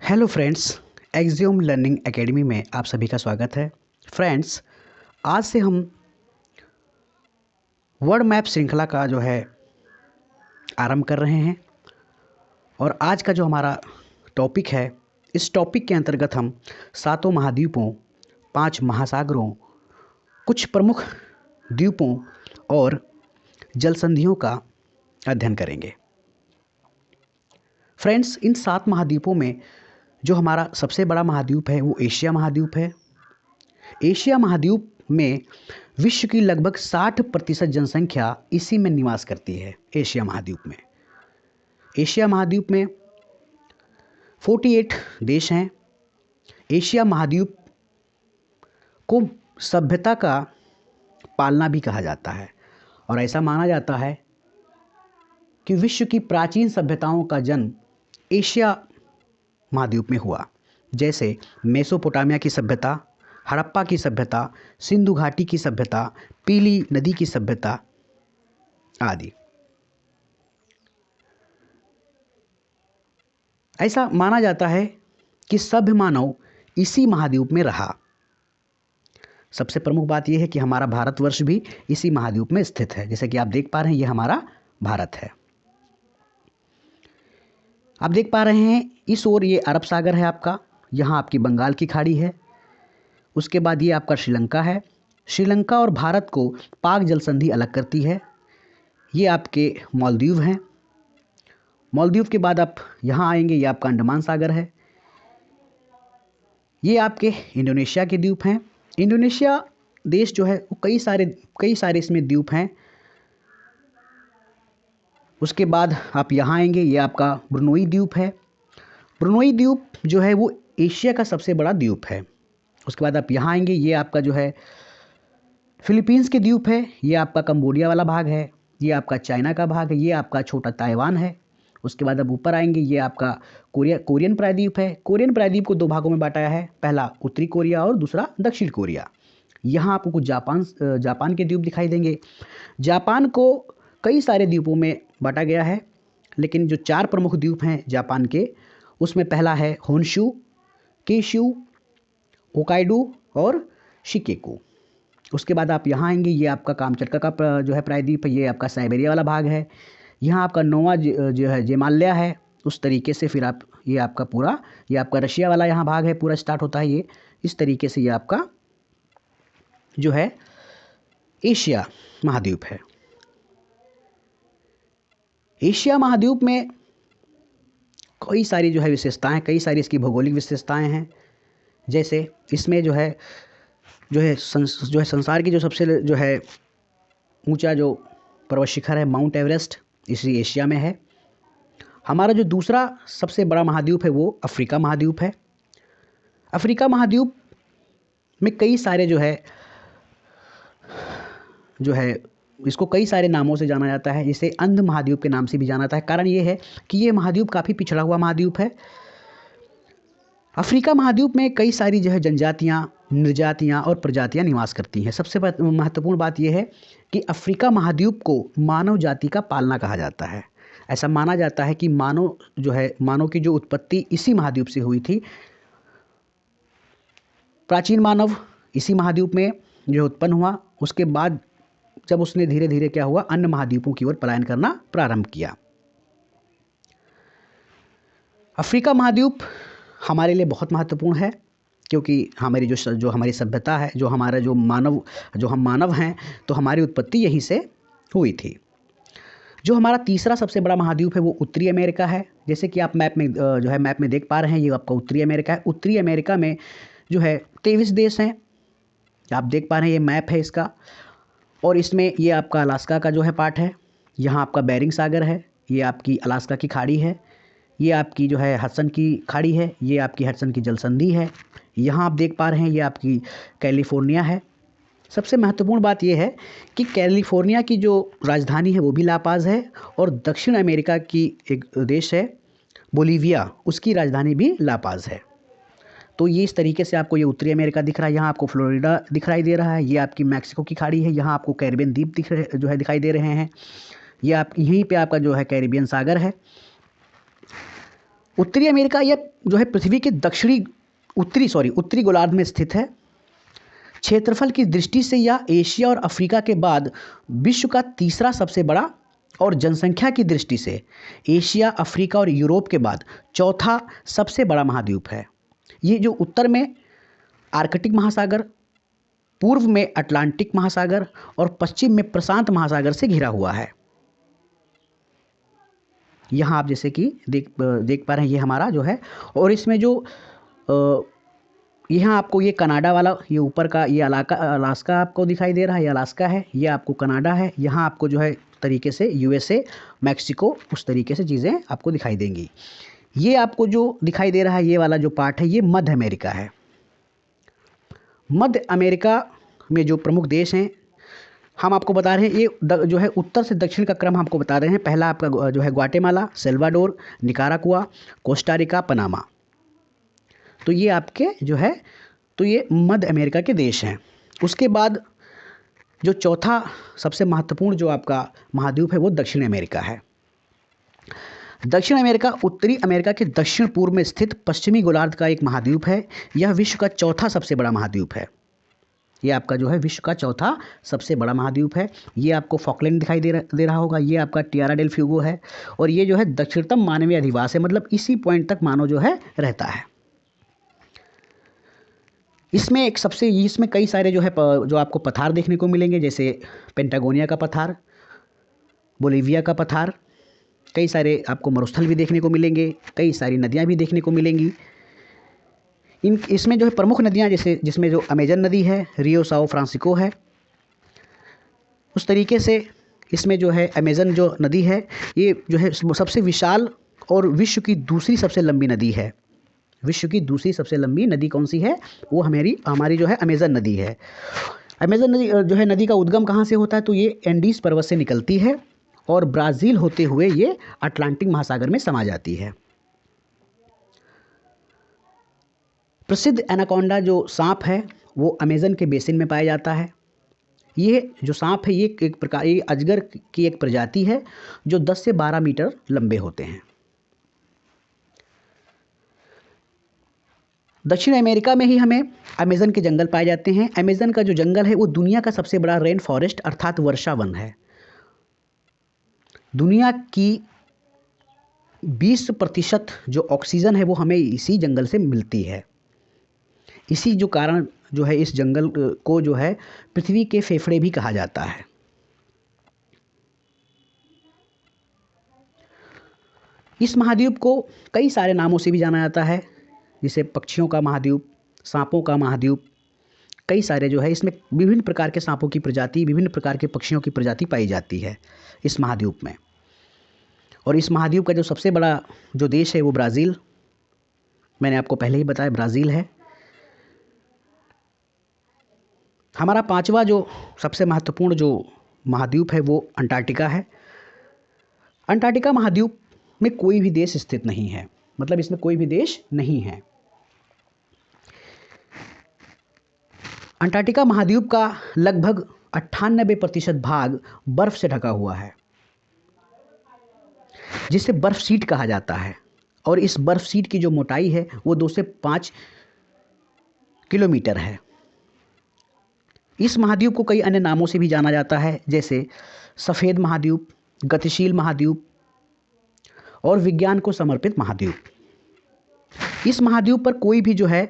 Hello friends, axiom learning academy में आप सभी का स्वागत है। फ्रेंड्स, आज से हम वर्ड मैप श्रृंखला का आरंभ कर रहे हैं और आज का जो हमारा टॉपिक है, इस टॉपिक के अंतर्गत हम सातों महाद्वीपों, 5 महासागरों, कुछ प्रमुख द्वीपों और जलसंधियों का अध्ययन करेंगे। फ्रेंड्स, इन 7 महाद्वीपों में जो हमारा सबसे बड़ा महाद्वीप है वो एशिया महाद्वीप है। एशिया महाद्वीप में विश्व की लगभग 60% जनसंख्या इसी में निवास करती है। एशिया महाद्वीप में 48 देश हैं। एशिया महाद्वीप को सभ्यता का पालना भी कहा जाता है और ऐसा माना जाता है कि विश्व की प्राचीन सभ्यताओं का जन्म एशिया महाद्वीप में हुआ, जैसे मेसोपोटामिया की सभ्यता, हड़प्पा की सभ्यता, सिंधु घाटी की सभ्यता, पीली नदी की सभ्यता आदि। ऐसा माना जाता है कि सभ्य मानव इसी महाद्वीप में रहा। सबसे प्रमुख बात यह है कि हमारा भारतवर्ष भी इसी महाद्वीप में स्थित है। जैसे कि आप देख पा रहे हैं, यह हमारा भारत है। आप देख पा रहे हैं इस ओर ये अरब सागर है आपका, यहाँ आपकी बंगाल की खाड़ी है। उसके बाद ये आपका श्रीलंका है। श्रीलंका और भारत को पाक जलसंधि अलग करती है। ये आपके मालदीव हैं। मालदीव के बाद आप यहाँ आएंगे, ये आपका अंडमान सागर है। ये आपके इंडोनेशिया के द्वीप हैं। इंडोनेशिया देश जो है वो कई सारे इसमें द्वीप हैं। उसके बाद आप यहाँ आएंगे, ये आपका ब्रुनोई द्वीप है। ब्रुनोई द्वीप जो है वो एशिया का सबसे बड़ा द्वीप है। उसके बाद आप यहाँ आएंगे, ये आपका जो है फिलीपींस के द्वीप है। ये आपका कंबोडिया वाला भाग है। ये आपका चाइना का भाग है। ये आपका छोटा ताइवान है। उसके बाद आप ऊपर आएंगे, ये आपका कोरियन प्रायद्वीप है। कोरियन प्रायद्वीप को 2 भागों में बांटा है, पहला उत्तरी कोरिया और दूसरा दक्षिण कोरिया। यहाँ आपको कुछ जापान के द्वीप दिखाई देंगे। जापान को कई सारे द्वीपों में बांटा गया है, लेकिन जो 4 प्रमुख द्वीप हैं जापान के, उसमें पहला है होन्शु, क्यूशू, होक्काइडो और शिकेकू। उसके बाद आप यहाँ आएंगे, ये आपका कामचटका का प्रायद्वीप है। ये आपका साइबेरिया वाला भाग है। यहाँ आपका नोवा जो है जेमाल्या है। उस तरीके से फिर आप ये आपका रशिया वाला यहाँ भाग है, पूरा स्टार्ट होता है। ये इस तरीके से ये आपका जो है एशिया महाद्वीप है। एशिया महाद्वीप में कई सारी विशेषताएं, कई सारी इसकी भौगोलिक विशेषताएं हैं। जैसे इसमें संसार की जो सबसे ऊंचा जो पर्वत शिखर है माउंट एवरेस्ट, इसी एशिया में है। हमारा जो दूसरा सबसे बड़ा महाद्वीप है वो अफ्रीका महाद्वीप है। अफ्रीका महाद्वीप में कई सारे इसको कई सारे नामों से जाना जाता है। इसे अंध महाद्वीप के नाम से भी जाना जाता है। कारण ये है कि ये महाद्वीप काफ़ी पिछड़ा हुआ महाद्वीप है। अफ्रीका महाद्वीप में कई सारी जनजातियाँ, निर्जातियाँ और प्रजातियाँ निवास करती हैं। सबसे महत्वपूर्ण बात यह है कि अफ्रीका महाद्वीप को मानव जाति का पालना कहा जाता है। ऐसा माना जाता है कि मानव की जो उत्पत्ति इसी महाद्वीप से हुई थी। प्राचीन मानव इसी महाद्वीप में जो उत्पन्न हुआ, उसके बाद जब उसने धीरे धीरे अन्य महाद्वीपों की ओर पलायन करना प्रारंभ किया। अफ्रीका महाद्वीप हमारे लिए बहुत महत्वपूर्ण है, क्योंकि हमारी हमारी सभ्यता है, हम मानव हैं, तो हमारी उत्पत्ति यहीं से हुई थी। जो हमारा तीसरा सबसे बड़ा महाद्वीप है वो उत्तरी अमेरिका है। जैसे कि आप मैप में देख पा रहे हैं, ये आपका उत्तरी अमेरिका है। उत्तरी अमेरिका में 23 देश हैं। आप देख पा रहे हैं, ये मैप है इसका। और इसमें ये आपका अलास्का का पार्ट है। यहाँ आपका बेरिंग सागर है। ये आपकी अलास्का की खाड़ी है। ये आपकी हडसन की खाड़ी है। ये आपकी हडसन की जलसंधि है। यहाँ आप देख पा रहे हैं, ये आपकी कैलिफोर्निया है। सबसे महत्वपूर्ण बात यह है कि कैलिफोर्निया की जो राजधानी है वो भी लापाज है, और दक्षिण अमेरिका की एक देश है बोलीविया, उसकी राजधानी भी लापाज है। तो ये इस तरीके से आपको ये उत्तरी अमेरिका दिख रहा है। यहाँ आपको फ्लोरिडा दिखाई दे रहा है। ये आपकी मैक्सिको की खाड़ी है। यहाँ आपको कैरिबियन द्वीप दिखाई दे रहे हैं। ये यहीं पे आपका कैरिबियन सागर है। उत्तरी अमेरिका यह जो है पृथ्वी के उत्तरी गोलार्ध में स्थित है। क्षेत्रफल की दृष्टि से यह एशिया और अफ्रीका के बाद विश्व का तीसरा सबसे बड़ा और जनसंख्या की दृष्टि से एशिया, अफ्रीका और यूरोप के बाद चौथा सबसे बड़ा महाद्वीप है। ये जो उत्तर में आर्कटिक महासागर, पूर्व में अटलांटिक महासागर और पश्चिम में प्रशांत महासागर से घिरा हुआ है। यहाँ आप जैसे कि देख पा रहे हैं ये हमारा जो है, और इसमें जो यहाँ आपको ये कनाडा वाला, ये ऊपर का ये अलास्का आपको दिखाई दे रहा है, ये अलास्का है, ये आपको कनाडा है। यहाँ आपको जो है तरीके से यूएसए, मैक्सिको, उस तरीके से चीज़ें आपको दिखाई देंगी। ये आपको जो दिखाई दे रहा है ये वाला जो पार्ट है ये मध्य अमेरिका है। मध्य अमेरिका में जो प्रमुख देश हैं हम आपको बता रहे हैं, ये जो है उत्तर से दक्षिण का क्रम आपको बता रहे हैं। पहला आपका जो है Guatemala, Salvador, Nicaragua, Costa Rica, Panama. तो ये आपके जो है तो ये मध्य अमेरिका के देश हैं। उसके बाद जो चौथा सबसे महत्वपूर्ण जो आपका महाद्वीप है वो दक्षिण अमेरिका है। दक्षिण अमेरिका उत्तरी अमेरिका के दक्षिण पूर्व में स्थित पश्चिमी गोलार्ध का एक महाद्वीप है। यह विश्व का चौथा सबसे बड़ा महाद्वीप है। ये आपका जो है विश्व का चौथा सबसे बड़ा महाद्वीप है। ये आपको फॉकलैंड दिखाई दे रहा होगा। ये आपका टियारा डेल फ्यूगो है, और ये जो है दक्षिणतम मानवीय अधिवास है, मतलब इसी पॉइंट तक मानव जो है रहता है। इसमें कई सारे जो है जो आपको पठार देखने को मिलेंगे, जैसे पेंटागोनिया का पठार, बोलिविया का पठार, कई सारे आपको मरुस्थल भी देखने को मिलेंगे, कई सारी नदियाँ भी देखने को मिलेंगी। इसमें जो है प्रमुख नदियाँ जैसे जिसमें जो अमेजन नदी है, रियो साओ फ्रांसिस्को है, उस तरीके से इसमें जो है अमेजन जो नदी है ये जो है सबसे विशाल और विश्व की दूसरी सबसे लंबी नदी है। विश्व की दूसरी सबसे लंबी नदी कौन सी है? वो हमारी जो है अमेजन नदी है। अमेजन नदी जो है नदी का उद्गम कहाँ से होता है? तो ये एंडीज पर्वत से निकलती है और ब्राज़ील होते हुए ये अटलांटिक महासागर में समा जाती है। प्रसिद्ध एनाकोंडा जो सांप है वो अमेजन के बेसिन में पाया जाता है। ये जो सांप है ये एक प्रकार ये अजगर की एक प्रजाति है जो 10 से 12 मीटर लंबे होते हैं। दक्षिण अमेरिका में ही हमें अमेजन के जंगल पाए जाते हैं। अमेजन का जो जंगल है वो दुनिया का सबसे बड़ा रेन फॉरेस्ट अर्थात वर्षा वन है। दुनिया की 20% जो ऑक्सीजन है वो हमें इसी जंगल से मिलती है। इसी जो कारण जो है इस जंगल को जो है पृथ्वी के फेफड़े भी कहा जाता है। इस महाद्वीप को कई सारे नामों से भी जाना जाता है, जिसे पक्षियों का महाद्वीप, सांपों का महाद्वीप, कई सारे जो है इसमें विभिन्न प्रकार के सांपों की प्रजाति, विभिन्न प्रकार के पक्षियों की प्रजाति पाई जाती है इस महाद्वीप में। और इस महाद्वीप का जो सबसे बड़ा जो देश है वो ब्राज़ील, मैंने आपको पहले ही बताया ब्राज़ील है। हमारा पांचवा जो सबसे महत्वपूर्ण जो महाद्वीप है वो अंटार्कटिका है। अंटार्कटिका महाद्वीप में कोई भी देश स्थित नहीं है, मतलब इसमें कोई भी देश नहीं है। अंटार्कटिका महाद्वीप का लगभग 98% भाग बर्फ से ढका हुआ है, जिसे बर्फ शीट कहा जाता है। और इस बर्फ शीट की जो मोटाई है वो 2 से 5 किलोमीटर है। इस महाद्वीप को कई अन्य नामों से भी जाना जाता है, जैसे सफ़ेद महाद्वीप, गतिशील महाद्वीप और विज्ञान को समर्पित महाद्वीप। इस महाद्वीप पर कोई भी जो है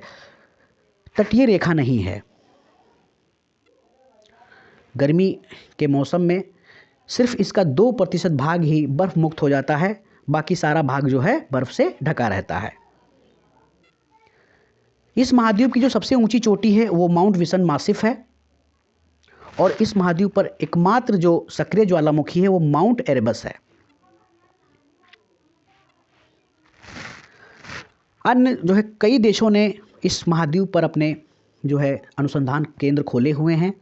तटीय रेखा नहीं है। गर्मी के मौसम में सिर्फ इसका 2% भाग ही बर्फ मुक्त हो जाता है, बाकी सारा भाग जो है बर्फ से ढका रहता है। इस महाद्वीप की जो सबसे ऊंची चोटी है वो माउंट विसन मासिफ है, और इस महाद्वीप पर एकमात्र जो सक्रिय ज्वालामुखी है वो माउंट एरेबस है। अन्य जो है कई देशों ने इस महाद्वीप पर अपने जो है अनुसंधान केंद्र खोले हुए हैं,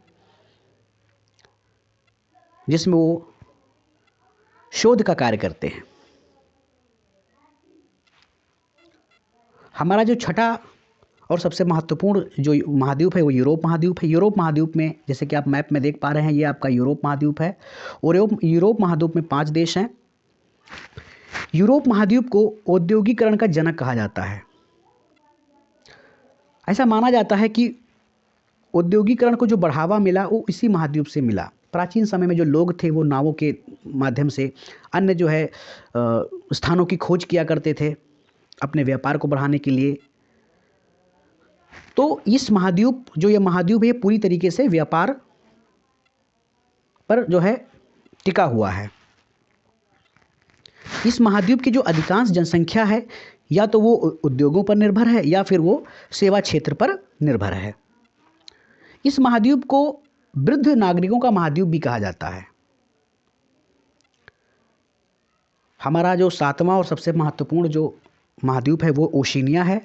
जिसमें वो शोध का कार्य करते हैं। हमारा जो छठा और सबसे महत्वपूर्ण जो महाद्वीप है वो यूरोप महाद्वीप है। यूरोप महाद्वीप में जैसे कि आप मैप में देख पा रहे हैं ये आपका यूरोप महाद्वीप है, और यूरोप महाद्वीप में 5 देश हैं। यूरोप महाद्वीप को औद्योगिकरण का जनक कहा जाता है। ऐसा माना जाता है कि औद्योगिकरण को जो बढ़ावा मिला वो इसी महाद्वीप से मिला। प्राचीन समय में जो लोग थे वो नावों के माध्यम से अन्य जो है स्थानों की खोज किया करते थे अपने व्यापार को बढ़ाने के लिए। तो इस महाद्वीप जो ये महाद्वीप है पूरी तरीके से व्यापार पर जो है टिका हुआ है। इस महाद्वीप की जो अधिकांश जनसंख्या है या तो वो उद्योगों पर निर्भर है या फिर वो सेवा क्षेत्र पर निर्भर है। इस महाद्वीप को वृद्ध नागरिकों का महाद्वीप भी कहा जाता है। हमारा जो 7वां और सबसे महत्वपूर्ण जो महाद्वीप है वो ओशिनिया है।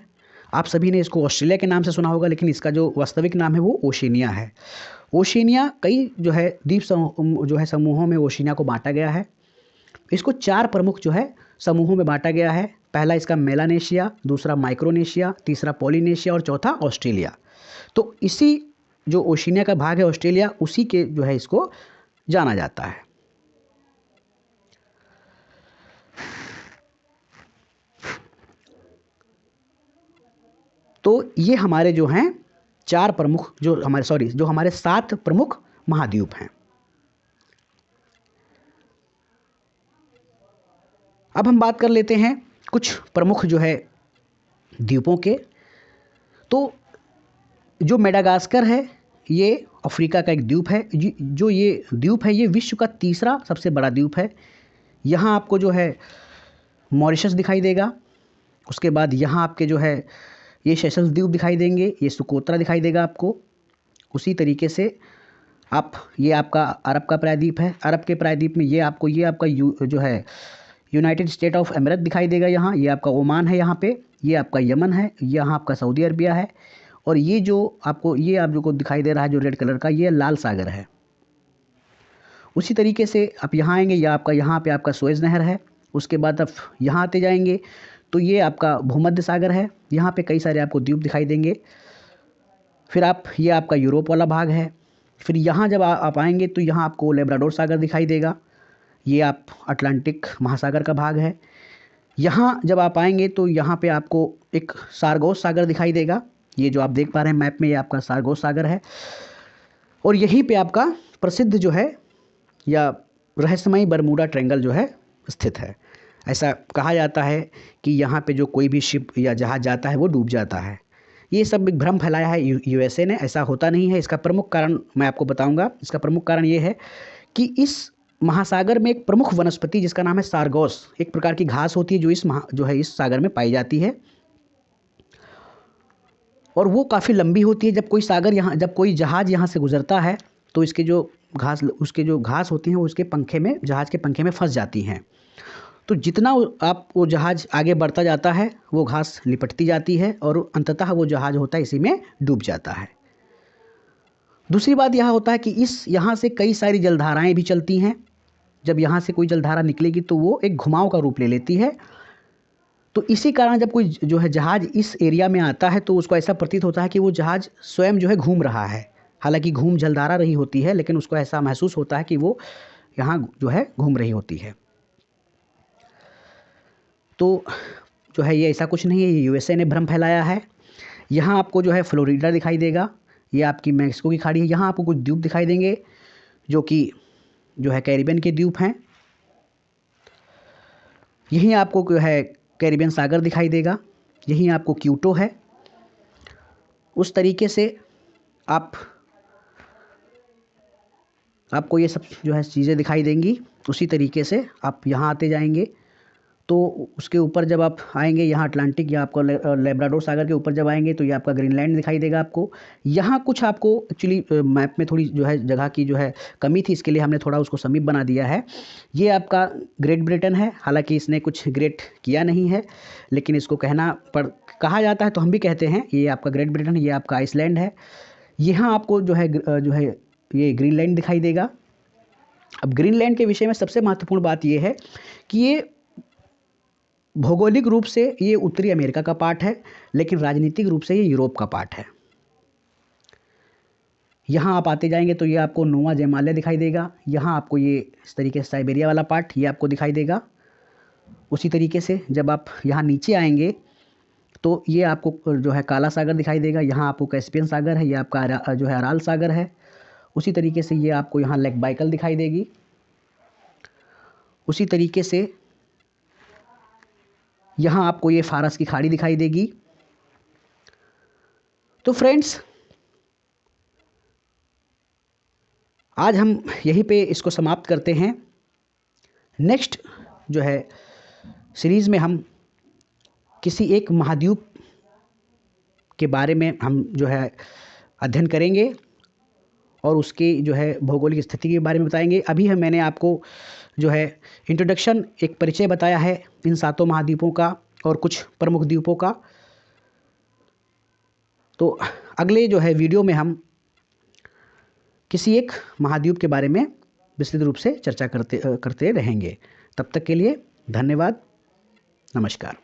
आप सभी ने इसको ऑस्ट्रेलिया के नाम से सुना होगा, लेकिन इसका जो वास्तविक नाम है वो ओशिनिया है। ओशिनिया कई जो है द्वीप जो है समूहों में ओशिनिया को बांटा गया है। इसको 4 प्रमुख जो है समूहों में बांटा गया है। पहला इसका मेलानेशिया, दूसरा माइक्रोनेशिया, तीसरा पॉलिनेशिया और चौथा ऑस्ट्रेलिया। तो इसी जो ओशिनिया का भाग है ऑस्ट्रेलिया, उसी के जो है इसको जाना जाता है। तो ये हमारे जो हैं 4 प्रमुख जो हमारे 7 प्रमुख महाद्वीप हैं। अब हम बात कर लेते हैं कुछ प्रमुख जो है द्वीपों के। तो जो मेडागास्कर है ये अफ्रीका का एक द्वीप है। जो ये द्वीप है ये विश्व का तीसरा सबसे बड़ा द्वीप है। यहाँ आपको जो है मॉरिशस दिखाई देगा, उसके बाद यहाँ आपके जो है ये सेशल्स द्वीप दिखाई देंगे, ये सुकोत्रा दिखाई देगा आपको। उसी तरीके से ये आपका अरब का प्रायद्वीप है। अरब के प्रायद्वीप में ये आपका जो है यूनाइटेड स्टेट ऑफ अमेरिक दिखाई देगा। यहाँ ये आपका ओमान है, यहाँ पे ये आपका यमन है, यहाँ आपका सऊदी अरबिया है। और ये जो आपको दिखाई दे रहा है जो रेड कलर का, ये लाल सागर है। उसी तरीके से आप यहाँ आएंगे, यहाँ पे आपका सुएज़ नहर है। उसके बाद आप यहाँ आते जाएंगे तो ये आपका भूमध्य सागर है। यहाँ पे कई सारे आपको द्वीप दिखाई देंगे। फिर ये आपका यूरोप वाला भाग है। फिर यहाँ जब आप आएंगे तो यहाँ आपको लेब्राडोर सागर दिखाई देगा। ये आप अटलांटिक महासागर का भाग है। यहाँ जब आप आएंगे तो यहाँ पे आपको एक सारगोस सागर दिखाई देगा। ये जो आप देख पा रहे हैं मैप में, ये आपका सारगोस सागर है। और यहीं पे आपका प्रसिद्ध जो है या रहस्यमयी बरमूडा ट्रायंगल जो है स्थित है। ऐसा कहा जाता है कि यहाँ पे जो कोई भी शिप या जहाज़ जाता है वो डूब जाता है। ये सब एक भ्रम फैलाया है यूएसए ने, ऐसा होता नहीं है। इसका प्रमुख कारण मैं आपको बताऊंगा। इसका प्रमुख कारण ये है कि इस महासागर में एक प्रमुख वनस्पति जिसका नाम है सारगोस, एक प्रकार की घास होती है जो इस सागर में पाई जाती है। और वो काफ़ी लंबी होती है। जब कोई जहाज़ यहाँ से गुजरता है तो उसके जो घास होती हैं वो जहाज़ के पंखे में फंस जाती हैं। तो जितना वो जहाज़ आगे बढ़ता जाता है वो घास लिपटती जाती है और अंततः वो जहाज़ होता है इसी में डूब जाता है। दूसरी बात यह होता है कि यहाँ से कई सारी जलधाराएं भी चलती हैं। जब यहाँ से कोई जलधारा निकलेगी तो वो एक घुमाव का रूप ले लेती है। तो इसी कारण जब कोई जो है जहाज़ इस एरिया में आता है तो उसको ऐसा प्रतीत होता है कि वो जहाज़ स्वयं जो है घूम रहा है। हालांकि जलधारा रही होती है, लेकिन उसको ऐसा महसूस होता है कि वो यहाँ जो है घूम रही होती है। तो जो है ये ऐसा कुछ नहीं है, ये यूएसए ने भ्रम फैलाया है। यहाँ आपको जो है फ्लोरिडा दिखाई देगा, ये आपकी मैक्सिको की खाड़ी है। यहाँ आपको कुछ द्वीप दिखाई देंगे जो है कैरिबियन के द्वीप हैं। यहीं आपको जो है कैरिबियन सागर दिखाई देगा, यहीं आपको क्यूटो है। उस तरीके से आपको ये सब जो है चीज़ें दिखाई देंगी। उसी तरीके से आप यहाँ आते जाएंगे तो उसके ऊपर जब आप आएंगे यहाँ अटलांटिक या आपको लेब्राडोर सागर के ऊपर जब आएंगे तो ये आपका ग्रीनलैंड दिखाई देगा आपको। यहाँ कुछ आपको एक्चुअली मैप में थोड़ी जो है जगह की जो है कमी थी, इसके लिए हमने थोड़ा उसको समीप बना दिया है। ये आपका ग्रेट ब्रिटेन है, हालांकि इसने कुछ ग्रेट किया नहीं है, लेकिन इसको कहा जाता है तो हम भी कहते हैं। ये आपका ग्रेट ब्रिटेन, ये आपका आइसलैंड है। यहाँ आपको जो है ये ग्रीनलैंड दिखाई देगा। अब ग्रीनलैंड के विषय में सबसे महत्वपूर्ण बात ये है कि ये भौगोलिक रूप से ये उत्तरी अमेरिका का पार्ट है, लेकिन राजनीतिक रूप से ये यूरोप का पार्ट है। यहाँ आप आते जाएंगे तो ये आपको नोवा जेमाल्या दिखाई देगा। यहाँ आपको ये इस तरीके से साइबेरिया वाला पार्ट ये आपको दिखाई देगा। उसी तरीके से जब आप यहाँ नीचे आएंगे तो ये आपको जो है काला सागर दिखाई देगा, यहाँ आपको कैस्पियन सागर है, ये आपका जो है अराल सागर है। उसी तरीके से ये आपको यहाँ लेक बाइकल दिखाई देगी। उसी तरीके से यहाँ आपको ये फारस की खाड़ी दिखाई देगी। तो फ्रेंड्स, आज हम यहीं पे इसको समाप्त करते हैं। नेक्स्ट जो है सीरीज़ में हम किसी एक महाद्वीप के बारे में हम जो है अध्ययन करेंगे और उसकी जो है भौगोलिक स्थिति के बारे में बताएंगे। अभी मैंने आपको जो है इंट्रोडक्शन, एक परिचय बताया है इन 7 महाद्वीपों का और कुछ प्रमुख द्वीपों का। तो अगले जो है वीडियो में हम किसी एक महाद्वीप के बारे में विस्तृत रूप से चर्चा करते रहेंगे। तब तक के लिए धन्यवाद, नमस्कार।